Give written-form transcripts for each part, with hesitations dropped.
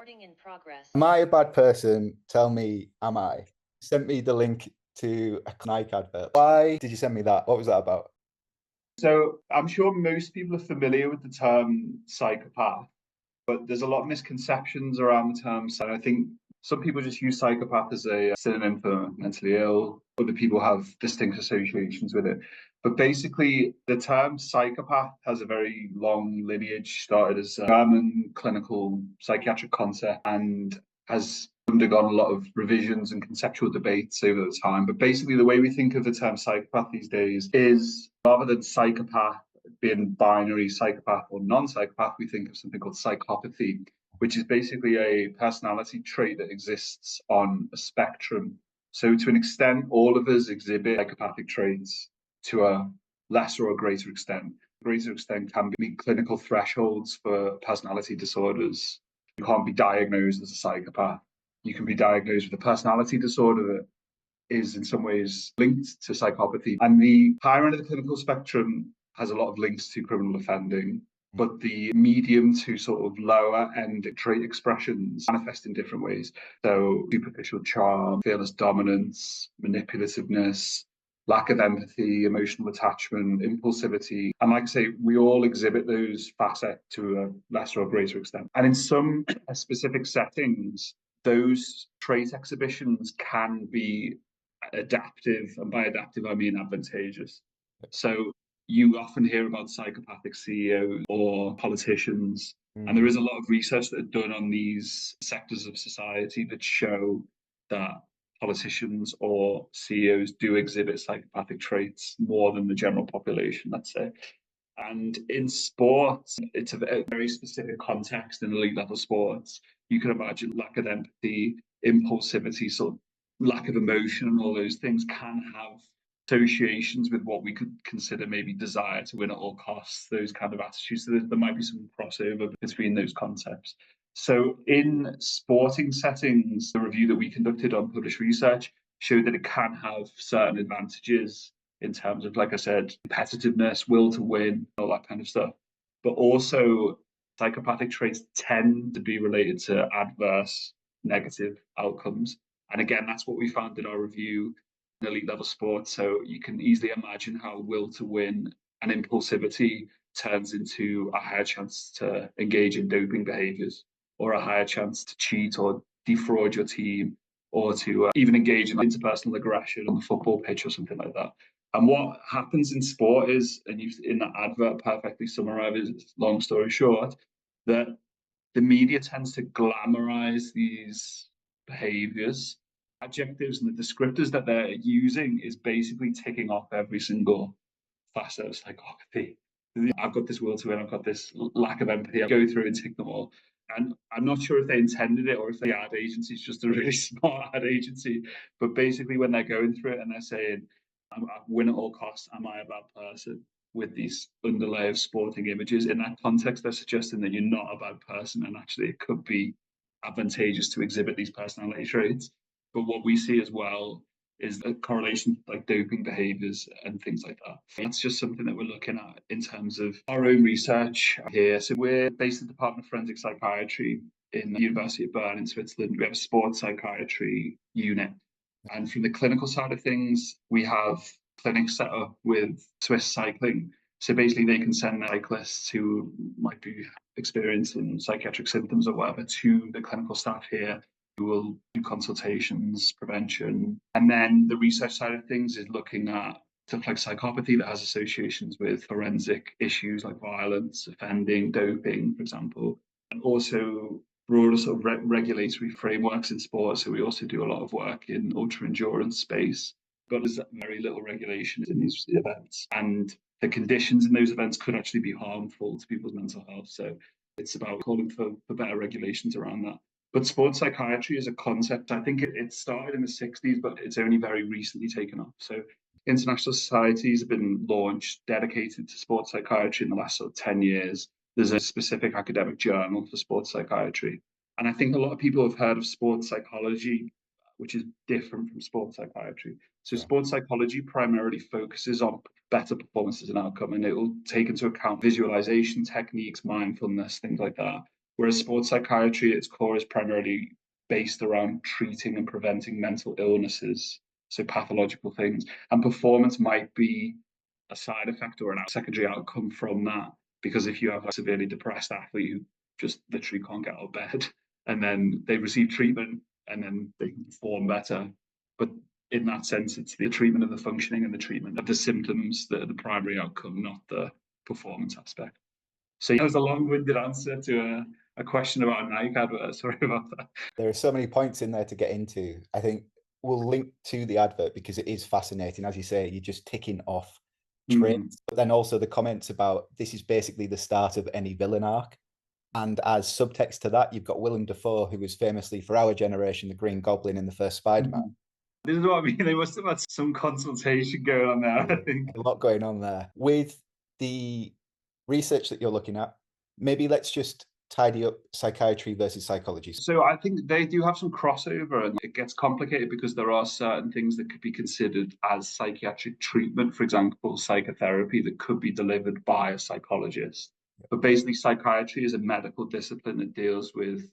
Recording in progress. Am I a bad person? Tell me, am I? Sent me the link to a Nike advert. Why did you send me that? What was that about? So I'm sure most people are familiar with the term psychopath, but there's a lot of misconceptions around the term. So I think some people just use psychopath as a synonym for mentally ill. Other people have distinct associations with it. But basically, the term psychopath has a very long lineage, started as a German clinical psychiatric concept and has undergone a lot of revisions and conceptual debates over the time. But basically, the way we think of the term psychopath these days is rather than psychopath being binary, psychopath or non-psychopath, we think of something called psychopathy, which is basically a personality trait that exists on a spectrum. So to an extent, all of us exhibit psychopathic traits. To a lesser or greater extent. Greater extent can be clinical thresholds for personality disorders. You can't be diagnosed as a psychopath. You can be diagnosed with a personality disorder that is in some ways linked to psychopathy. And the higher end of the clinical spectrum has a lot of links to criminal offending, but the medium to sort of lower end trait expressions manifest in different ways. So superficial charm, fearless dominance, manipulativeness, lack of empathy, emotional attachment, impulsivity. And like I say, we all exhibit those facets to a lesser or greater extent. And in some specific settings, those trait exhibitions can be adaptive. And by adaptive, I mean advantageous. So you often hear about psychopathic CEOs or politicians. And there is a lot of research that is done on these sectors of society that show that politicians or CEOs do exhibit psychopathic traits more than the general population, let's say. And in sports, it's a very specific context in elite level sports. You can imagine lack of empathy, impulsivity, sort of lack of emotion, and all those things can have associations with what we could consider maybe desire to win at all costs, those kind of attitudes. So there might be some crossover between those concepts. So in sporting settings, the review that we conducted on published research showed that it can have certain advantages in terms of, like I said, competitiveness, will to win, all that kind of stuff. But also psychopathic traits tend to be related to adverse negative outcomes. And again, that's what we found in our review in elite level sports. So you can easily imagine how will to win and impulsivity turns into a higher chance to engage in doping behaviors, or a higher chance to cheat or defraud your team, or to even engage in interpersonal aggression on the football pitch or something like that. And what happens in sport is, and you've in that advert perfectly summarized, long story short, that the media tends to glamorize these behaviors. Adjectives and the descriptors that they're using is basically ticking off every single facet of psychopathy. I've got this will to win, I've got this lack of empathy, I go through and tick them all. And I'm not sure if they intended it or if the ad agency is just a really smart ad agency. But basically, when they're going through it and they're saying, I win at all costs, am I a bad person? With these underlay of sporting images, in that context, they're suggesting that you're not a bad person, and actually it could be advantageous to exhibit these personality traits. But what we see as well is the correlation like doping behaviors and things like that. That's just something that we're looking at in terms of our own research here. So we're based at the Department of Forensic Psychiatry in the University of Bern in Switzerland. We have a sports psychiatry unit. And from the clinical side of things, we have clinics set up with Swiss Cycling. So basically they can send cyclists who might be experiencing psychiatric symptoms or whatever to the clinical staff here, who will do consultations, prevention. And then the research side of things is looking at stuff like psychopathy that has associations with forensic issues like violence, offending, doping, for example, and also broader sort of regulatory frameworks in sport. So we also do a lot of work in ultra endurance space, but there's very little regulation in these events, and the conditions in those events could actually be harmful to people's mental health. So it's about calling for better regulations around that. But sports psychiatry is a concept, I think it started in the 60s, but it's only very recently taken off. So international societies have been launched dedicated to sports psychiatry in the last sort of 10 years. There's a specific academic journal for sports psychiatry. And I think a lot of people have heard of sports psychology, which is different from sports psychiatry. So sports psychology primarily focuses on better performances and outcome, and it will take into account visualization techniques, mindfulness, things like that. Whereas sports psychiatry, its core is primarily based around treating and preventing mental illnesses, so pathological things. And performance might be a side effect or a secondary outcome from that. Because if you have a severely depressed athlete who just literally can't get out of bed, and then they receive treatment and then they can perform better. But in that sense, it's the treatment of the functioning and the treatment of the symptoms that are the primary outcome, not the performance aspect. So that was a long-winded answer to a question about a Nike advert. Sorry about that. There are so many points in there to get into. I think we'll link to the advert because it is fascinating. As you say, you're just ticking off traits, but then also the comments about this is basically the start of any villain arc. And as subtext to that, you've got Willem Dafoe, who was famously for our generation the Green Goblin in the first Spider-Man. This is what I mean. They must have had some consultation going on there, I think. A lot going on there. With the research that you're looking at, maybe let's just tidy up psychiatry versus psychology. So I think they do have some crossover, and it gets complicated because there are certain things that could be considered as psychiatric treatment, for example, psychotherapy that could be delivered by a psychologist. But basically, psychiatry is a medical discipline that deals with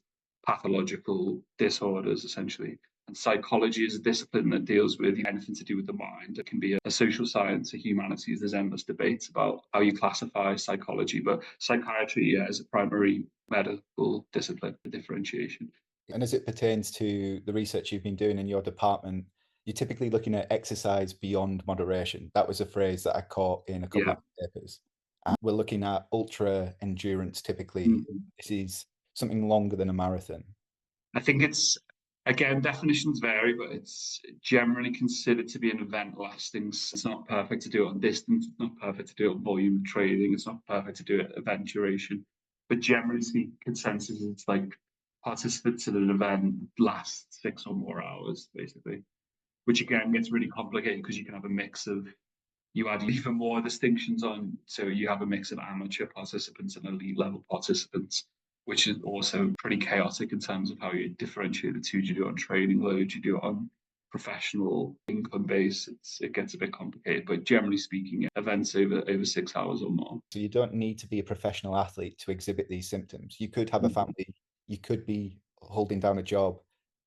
pathological disorders, essentially. And psychology is a discipline that deals with anything to do with the mind. It can be a social science, a humanities. There's endless debates about how you classify psychology, but psychiatry, is a primary medical discipline for differentiation. And as it pertains to the research you've been doing in your department, you're typically looking at exercise beyond moderation. That was a phrase that I caught in a couple of papers. And we're looking at ultra endurance typically. This is something longer than a marathon. I think it's, again, definitions vary, but it's generally considered to be an event lasting. It's not perfect to do it on distance. It's not perfect to do it on volume of trading. It's not perfect to do it at event duration. But generally speaking, consensus is it's like participants in an event last 6 or more hours, basically, which again gets really complicated because you can have a mix of, you add even more distinctions on. So you have a mix of amateur participants and elite level participants, which is also pretty chaotic in terms of how you differentiate the two. Do you do it on training load? Do you do it on professional income base? It gets a bit complicated, but generally speaking, events over 6 hours or more. So you don't need to be a professional athlete to exhibit these symptoms. You could have a family, you could be holding down a job.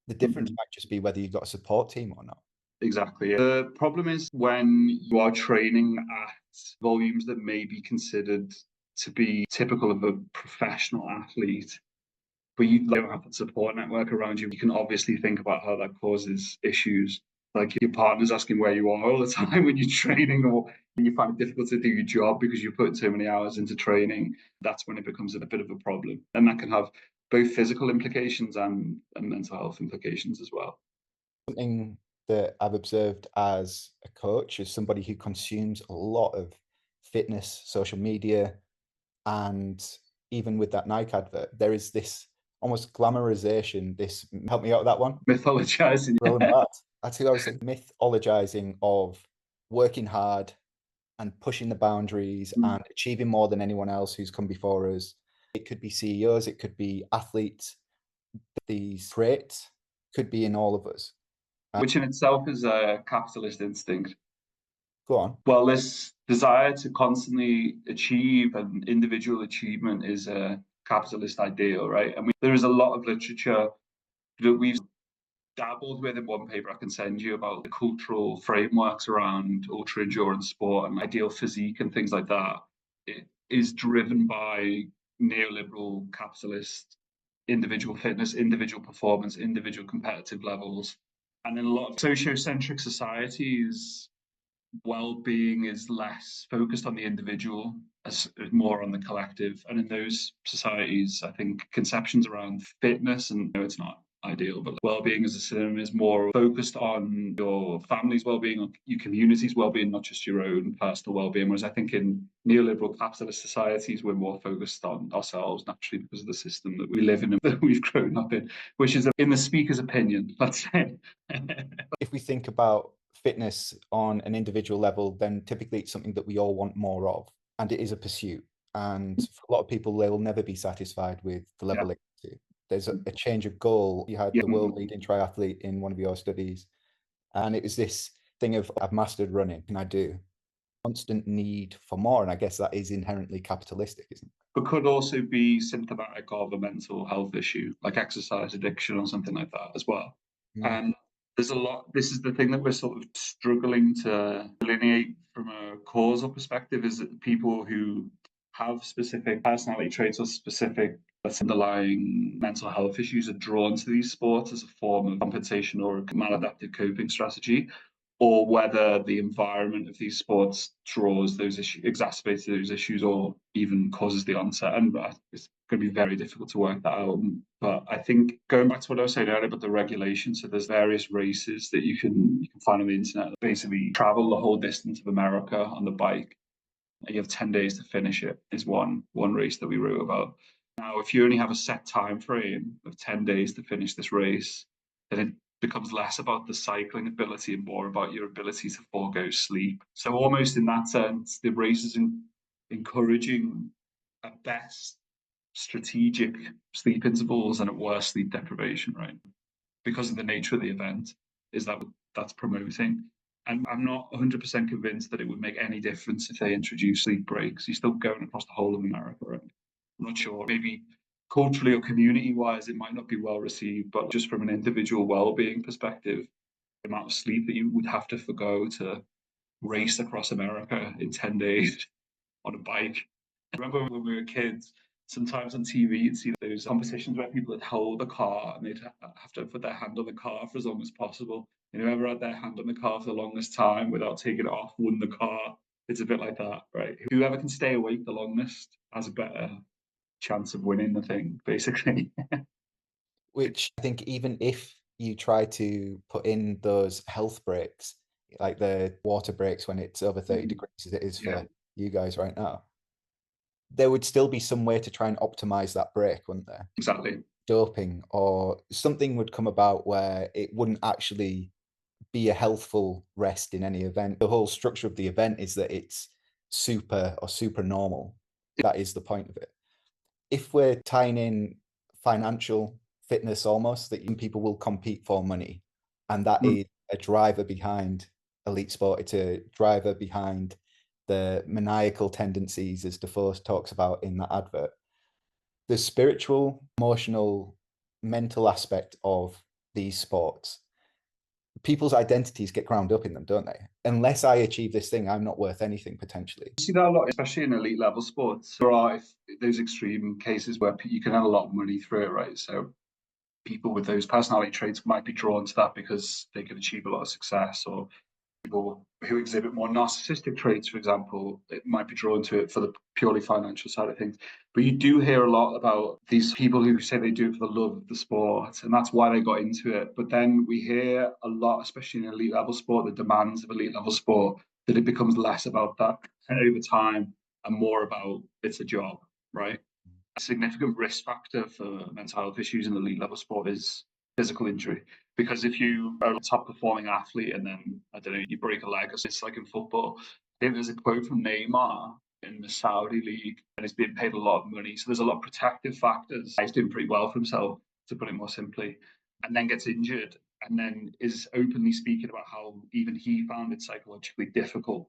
The difference might just be whether you've got a support team or not. Exactly. The problem is when you are training at volumes that may be considered to be typical of a professional athlete, but you don't have that support network around you, you can obviously think about how that causes issues. Like your partner's asking where you are all the time when you're training, or you find it difficult to do your job because you put so many hours into training. That's when it becomes a bit of a problem. And that can have both physical implications and mental health implications as well. Something that I've observed as a coach, as somebody who consumes a lot of fitness, social media, and even with that Nike advert, there is this almost glamorization, this, help me out with that one. Mythologizing. That's who I was thinking, mythologizing of working hard and pushing the boundaries and achieving more than anyone else who's come before us. It could be CEOs, it could be athletes. These traits could be in all of us. Which in itself is a capitalist instinct. Go on. Well, this desire to constantly achieve and individual achievement is a capitalist ideal, right? I mean, there is a lot of literature that we've dabbled with. In one paper I can send you about the cultural frameworks around ultra endurance sport and ideal physique and things like that. It is driven by neoliberal capitalist individual fitness, individual performance, individual competitive levels. And in a lot of sociocentric societies, well-being is less focused on the individual, as more on the collective. And in those societies, I think conceptions around fitness, and it's not ideal, but well-being as a synonym is more focused on your family's well-being, your community's well-being, not just your own personal well-being. Whereas I think in neoliberal capitalist societies, we're more focused on ourselves naturally because of the system that we live in and that we've grown up in, which is in the speaker's opinion, let's say. If we think about fitness on an individual level, then typically it's something that we all want more of, and it is a pursuit. And for a lot of people, they'll never be satisfied with the level they get to. There's a change of goal. You had the world leading triathlete in one of your studies, and it was this thing of, I've mastered running, can I do? constant need for more, and I guess that is inherently capitalistic, isn't it? But could also be symptomatic of a mental health issue, like exercise addiction or something like that as well. Mm. And there's a lot. This is the thing that we're sort of struggling to delineate from a causal perspective, is that people who have specific personality traits or specific underlying mental health issues are drawn to these sports as a form of compensation or a maladaptive coping strategy, or whether the environment of these sports draws those issues, exacerbates those issues, or even causes the onset. And it's going to be very difficult to work that out. But I think, going back to what I was saying earlier about the regulation, so there's various races that you can find on the internet that basically travel the whole distance of America on the bike. And you have 10 days to finish it, is one race that we wrote about. Now, if you only have a set time frame of 10 days to finish this race, then it becomes less about the cycling ability and more about your ability to forego sleep. So almost in that sense, the race is encouraging at best strategic sleep intervals and at worst sleep deprivation, right? Because of the nature of the event, is that's promoting. And I'm not 100% convinced that it would make any difference if they introduce sleep breaks. You're still going across the whole of America, right? I'm not sure. Maybe culturally or community-wise, it might not be well received, but just from an individual well-being perspective, the amount of sleep that you would have to forgo to race across America in 10 days on a bike. I remember when we were kids, sometimes on TV, you'd see those competitions where people would hold the car and they'd have to put their hand on the car for as long as possible. And whoever had their hand on the car for the longest time without taking it off won the car. It's a bit like that, right? Whoever can stay awake the longest has a better chance of winning the thing, basically. Which I think even if you try to put in those health breaks, like the water breaks when it's over 30 degrees, as it is Yeah, for you guys right now, there would still be some way to try and optimize that break, wouldn't there? exactly. Doping or something would come about where it wouldn't actually be a healthful rest in any event. The whole structure of the event is that it's super or super normal. That is the point of it. If we're tying in financial fitness almost, that people will compete for money, and that is a driver behind elite sport. It's a driver behind the maniacal tendencies, as Defoe talks about in that advert. The spiritual, emotional, mental aspect of these sports, people's identities get ground up in them, don't they? Unless I achieve this thing, I'm not worth anything potentially. You see that a lot, especially in elite level sports. There are those extreme cases where you can earn a lot of money through it, right? So people with those personality traits might be drawn to that because they can achieve a lot of success, or people who exhibit more narcissistic traits, for example, it might be drawn to it for the purely financial side of things. But you do hear a lot about these people who say they do it for the love of the sport, and that's why they got into it. But then we hear a lot, especially in elite level sport, the demands of elite level sport, that it becomes less about that over time and more about it's a job, right? A significant risk factor for mental health issues in elite level sport is physical injury. Because if you are a top performing athlete and then, I don't know, you break a leg, it's like in football. I think there's a quote from Neymar in the Saudi league, and he's being paid a lot of money. So there's a lot of protective factors. He's doing pretty well for himself, to put it more simply, and then gets injured and then is openly speaking about how even he found it psychologically difficult.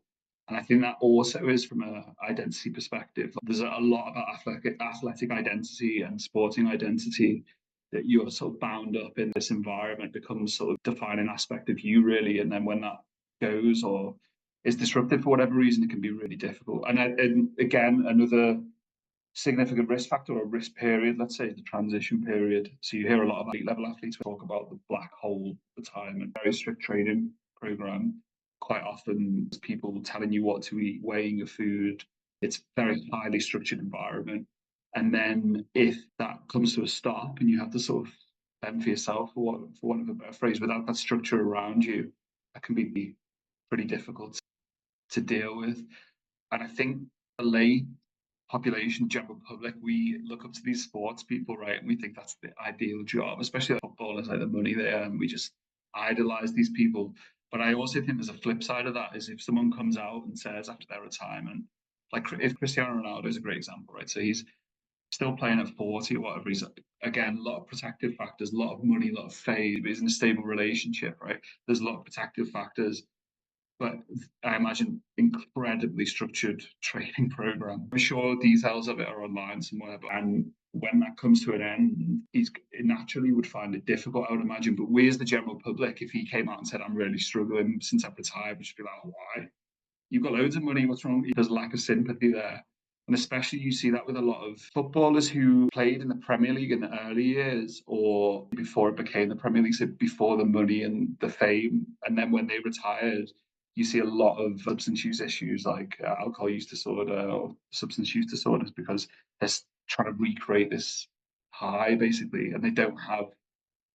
And I think that also is from an identity perspective. There's a lot about athletic identity and sporting identity that you're sort of bound up in this environment, becomes sort of defining aspect of you, really. And then when that goes or is disrupted for whatever reason, it can be really difficult. And again, another significant risk factor or risk period, let's say, the transition period. So you hear a lot of elite level athletes talk about the black hole at the time and very strict training program. Quite often, people telling you what to eat, weighing your food. It's a very highly structured environment. And then if that comes to a stop and you have to sort of fend for yourself, for want of a better phrase, without that structure around you, that can be pretty difficult to deal with. And I think the lay population, general public, we look up to these sports people, right? And we think that's the ideal job, especially like football is like the money there, and we just idolize these people. But I also think there's a flip side of that, is if someone comes out and says after their retirement, like if Cristiano Ronaldo is a great example, right? So he's still playing at 40 or whatever. He's, again, a lot of protective factors, a lot of money, a lot of fame. He's in a stable relationship, right? There's a lot of protective factors. but I imagine incredibly structured training program. I'm sure details of it are online somewhere, and when that comes to an end, he's naturally would find it difficult, I would imagine. But we, as the general public, if he came out and said, "I'm really struggling since I've retired," we'd just be like, "Oh, why? You've got loads of money. What's wrong?" There's a lack of sympathy there. And especially you see that with a lot of footballers who played in the Premier League in the early years or before it became the Premier League, so before the money and the fame. And then when they retired, you see a lot of substance use issues like alcohol use disorder or substance use disorders because they're trying to recreate this high basically, and they don't have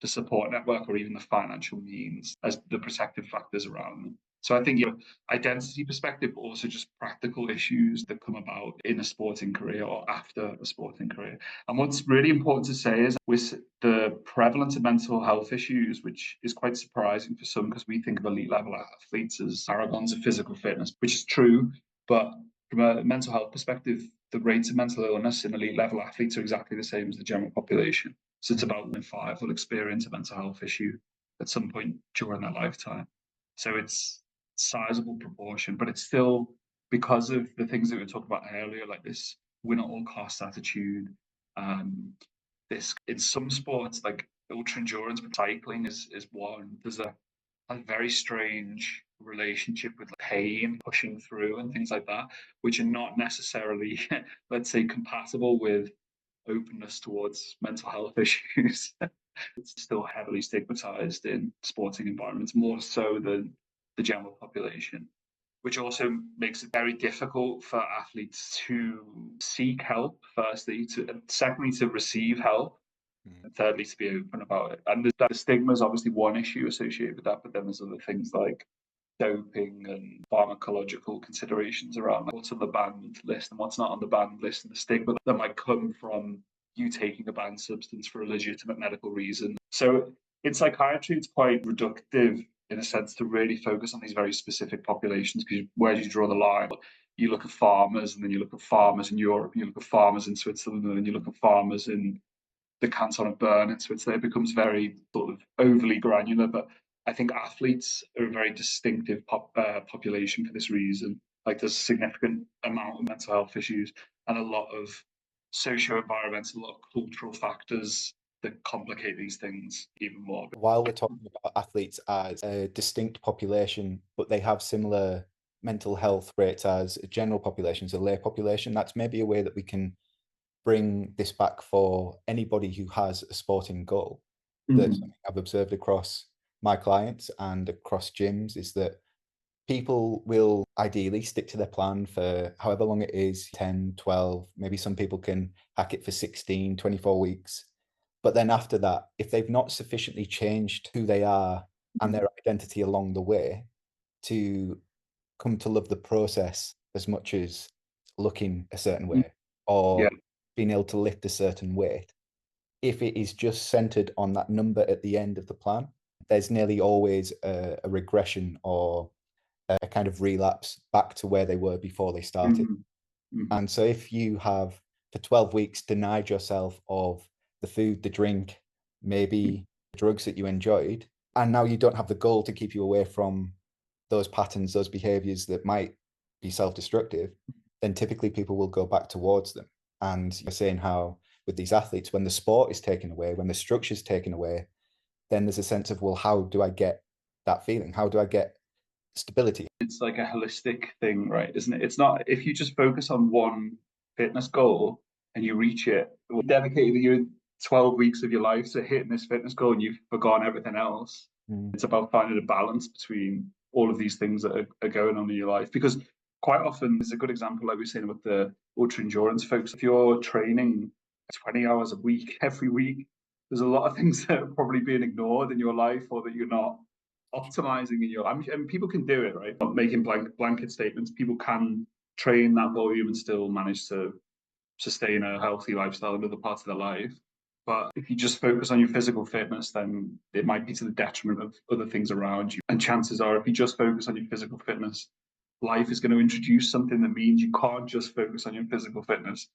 the support network or even the financial means as the protective factors around them. So I think identity perspective, but also just practical issues that come about in a sporting career or after a sporting career. And what's really important to say is with the prevalence of mental health issues, which is quite surprising for some because we think of elite level athletes as paragons of physical fitness, which is true. But from a mental health perspective, the rates of mental illness in elite level athletes are exactly the same as the general population. So it's about 1 in 5 will experience a mental health issue at some point during their lifetime. So it's sizable proportion, but it's still because of the things that we talked about earlier, like this win at all costs attitude. This in some sports, like ultra endurance, but cycling is one. There's a very strange relationship with pain, pushing through, and things like that, which are not necessarily, let's say, compatible with openness towards mental health issues. It's still heavily stigmatized in sporting environments, more so than the general population, which also makes it very difficult for athletes to seek help, firstly, secondly, to receive help, and thirdly, to be open about it. And the stigma is obviously one issue associated with that, but then there's other things like doping and pharmacological considerations around what's on the banned list and what's not on the banned list, and the stigma that might come from you taking a banned substance for a legitimate medical reason. So in psychiatry, it's quite reductive in a sense to really focus on these very specific populations, because where do you draw the line? You look at farmers, and then you look at farmers in Europe, and you look at farmers in Switzerland, and then you look at farmers in the canton of Bern in Switzerland. It becomes very sort of overly granular, but I think athletes are a very distinctive population for this reason. Like there's a significant amount of mental health issues and a lot of socio-environmental, a lot of cultural factors that complicate these things even more. While we're talking about athletes as a distinct population, but they have similar mental health rates as a general population, as a lay population, that's maybe a way that we can bring this back for anybody who has a sporting goal. That I've observed across my clients and across gyms is that people will ideally stick to their plan for however long it is, 10, 12, maybe some people can hack it for 16, 24 weeks. But then after that, if they've not sufficiently changed who they are and their identity along the way to come to love the process as much as looking a certain way or being able to lift a certain weight, if it is just centered on that number at the end of the plan, there's nearly always a regression or a kind of relapse back to where they were before they started. And so if you have for 12 weeks denied yourself of the food, the drink, maybe the drugs that you enjoyed, and now you don't have the goal to keep you away from those patterns, those behaviors that might be self-destructive, then typically people will go back towards them. And you're saying how with these athletes, when the sport is taken away, when the structure is taken away, then there's a sense of, well, how do I get that feeling? How do I get stability? It's like a holistic thing, right? Isn't it? It's not, if you just focus on one fitness goal and you reach it, dedicated your 12 weeks of your life to hitting this fitness goal and you've forgotten everything else. It's about finding a balance between all of these things that are going on in your life. Because quite often, there's a good example, like we were saying about the ultra endurance folks. If you're training 20 hours a week, every week, there's a lot of things that are probably being ignored in your life or that you're not optimizing in your life. And people can do it, right? Not making blanket statements. People can train that volume and still manage to sustain a healthy lifestyle in other parts of their life. But if you just focus on your physical fitness, then it might be to the detriment of other things around you. And chances are, if you just focus on your physical fitness, life is going to introduce something that means you can't just focus on your physical fitness.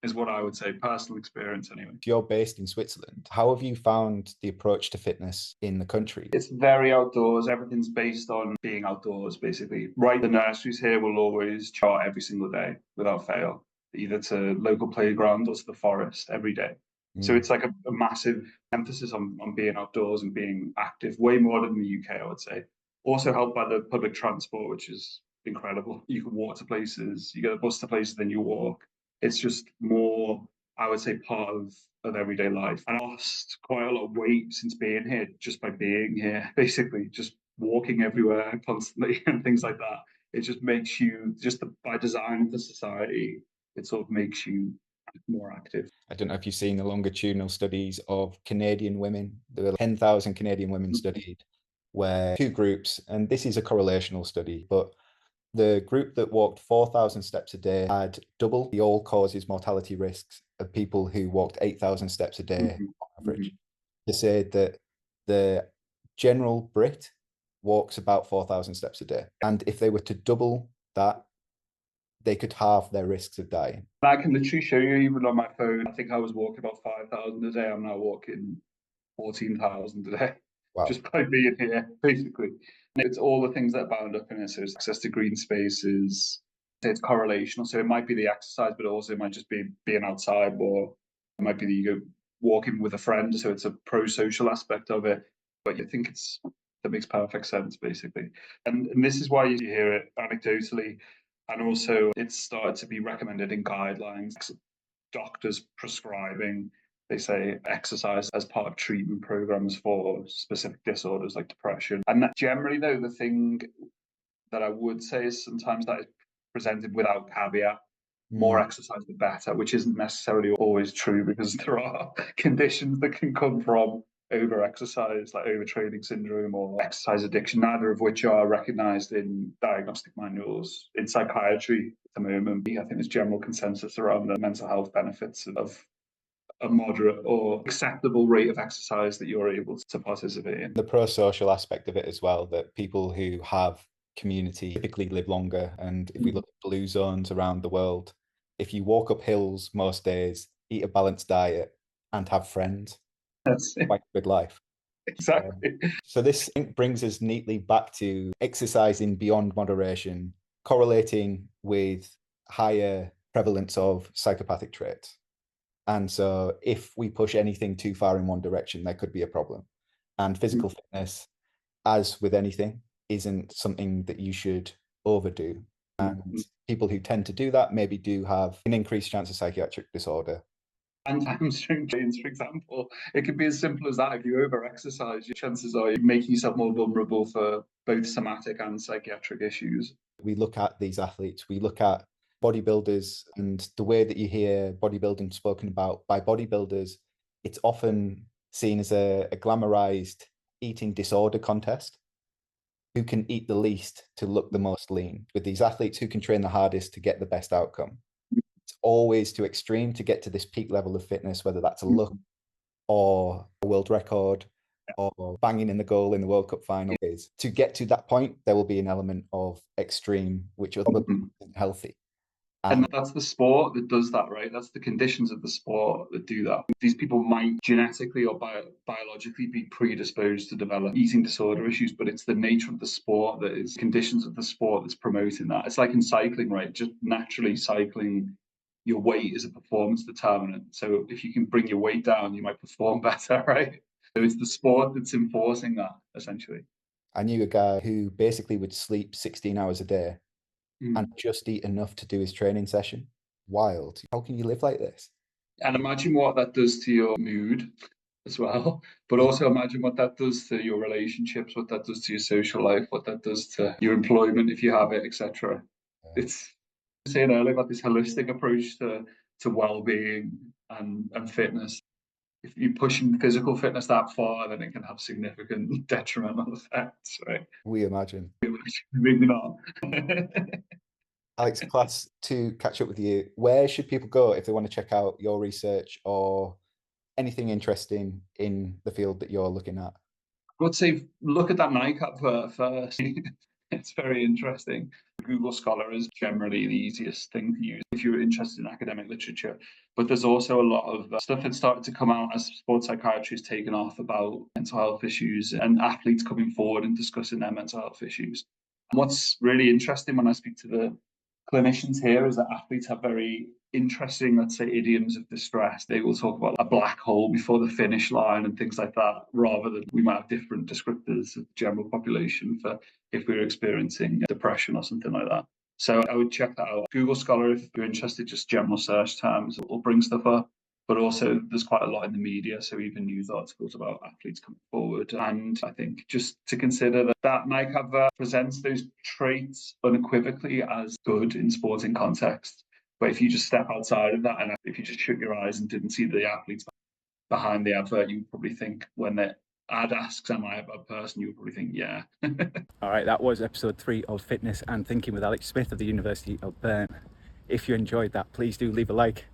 is what I would say, personal experience anyway. You're based in Switzerland. How have you found the approach to fitness in the country? It's very outdoors. Everything's based on being outdoors, basically. Right, the nurseries here will always chart every single day without fail, either to local playground or to the forest every day. So it's like a massive emphasis on being outdoors and being active, way more than the UK, I would say. Also helped by the public transport, which is incredible. You can walk to places, you get a bus to places, then you walk. It's just more, I would say, part of everyday life. And I lost quite a lot of weight since being here, just by being here, basically, just walking everywhere constantly and things like that. It just makes you, just by design of the society, it sort of makes you more active. I don't know if you've seen the longitudinal studies of Canadian women. There were 10,000 Canadian women studied, where two groups, and this is a correlational study, but the group that walked 4,000 steps a day had double the all-causes mortality risks of people who walked 8,000 steps a day on average. They said that the general Brit walks about 4,000 steps a day. And if they were to double that, they could halve their risks of dying. I can literally show you, even on my phone, I think I was walking about 5,000 a day. I'm now walking 14,000 a day. Wow. Just by being here, basically. And it's all the things that are bound up in it. So it's access to green spaces. It's correlational. So it might be the exercise, but also it might just be being outside, or it might be that you go walking with a friend. So it's a pro-social aspect of it. But I think that makes perfect sense, basically. And this is why you hear it anecdotally. And also it's started to be recommended in guidelines. Doctors prescribing, they say, exercise as part of treatment programs for specific disorders like depression. And that generally, though, the thing that I would say is sometimes that is presented without caveat. More exercise the better, which isn't necessarily always true, because there are conditions that can come from over-exercise, like overtraining syndrome or exercise addiction, neither of which are recognized in diagnostic manuals. In psychiatry at the moment, I think there's general consensus around the mental health benefits of a moderate or acceptable rate of exercise that you're able to participate in. The pro-social aspect of it as well, that people who have community typically live longer. And if we look at blue zones around the world, if you walk up hills most days, eat a balanced diet, and have friends, that's quite a good life. Exactly. So this brings us neatly back to exercising beyond moderation, correlating with higher prevalence of psychopathic traits. And so if we push anything too far in one direction, there could be a problem. And physical fitness, as with anything, isn't something that you should overdo. And people who tend to do that maybe do have an increased chance of psychiatric disorder. And hamstring chains, for example, it could be as simple as that. If you over-exercise, your chances are you're making yourself more vulnerable for both somatic and psychiatric issues. We look at these athletes, we look at bodybuilders, and the way that you hear bodybuilding spoken about by bodybuilders, it's often seen as a glamorized eating disorder contest. Who can eat the least to look the most lean? With these athletes, who can train the hardest to get the best outcome? It's always too extreme to get to this peak level of fitness, whether that's a look or a world record or banging in the goal in the World Cup final. To get to that point, there will be an element of extreme, which is healthy. And that's the sport that does that, right? That's the conditions of the sport that do that. These people might genetically or biologically be predisposed to develop eating disorder issues, but it's the nature of the sport that is conditions of the sport that's promoting that. It's like in cycling, right? Just naturally cycling, your weight is a performance determinant. So if you can bring your weight down, you might perform better, right? So it's the sport that's enforcing that, essentially. I knew a guy who basically would sleep 16 hours a day and just eat enough to do his training session. Wild. How can you live like this? And imagine what that does to your mood as well. But also imagine what that does to your relationships, what that does to your social life, what that does to your employment if you have it, etc. It's saying earlier about this holistic approach to well-being and fitness. If you're pushing physical fitness that far, then it can have significant detrimental effects, right? We imagine. Maybe not. Alex, class to catch up with you. Where should people go if they want to check out your research or anything interesting in the field that you're looking at? I would say look at that Nike advert first. It's very interesting. Google Scholar is generally the easiest thing to use if you're interested in academic literature. But there's also a lot of stuff that's started to come out as sports psychiatry has taken off about mental health issues and athletes coming forward and discussing their mental health issues. And what's really interesting when I speak to the clinicians here is that athletes have very interesting, let's say, idioms of distress. They will talk about a black hole before the finish line and things like that, rather than we might have different descriptors of the general population for if we were experiencing depression or something like that. So I would check that out. Google Scholar, if you're interested, just general search terms will bring stuff up. But also there's quite a lot in the media, so even news articles about athletes coming forward. And I think just to consider that Mike presents those traits unequivocally as good in sporting context. But if you just step outside of that, and if you just shut your eyes and didn't see the athletes behind the advert, you would probably think when the ad asks, am I a bad person? You would probably think, yeah. All right, that was episode 3 of Fitness and Thinking with Alex Smith of the University of Bern. If you enjoyed that, please do leave a like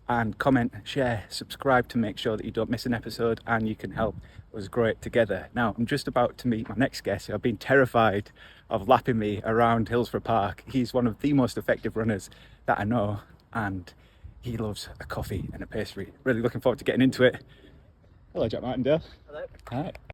and comment, share, subscribe to make sure that you don't miss an episode and you can help us grow it together. Now, I'm just about to meet my next guest who I've been terrified of lapping me around Hillsborough Park. He's one of the most effective runners that I know, and he loves a coffee and a pastry. Really looking forward to getting into it. Hello, Jack Martindale. Hello. Hi.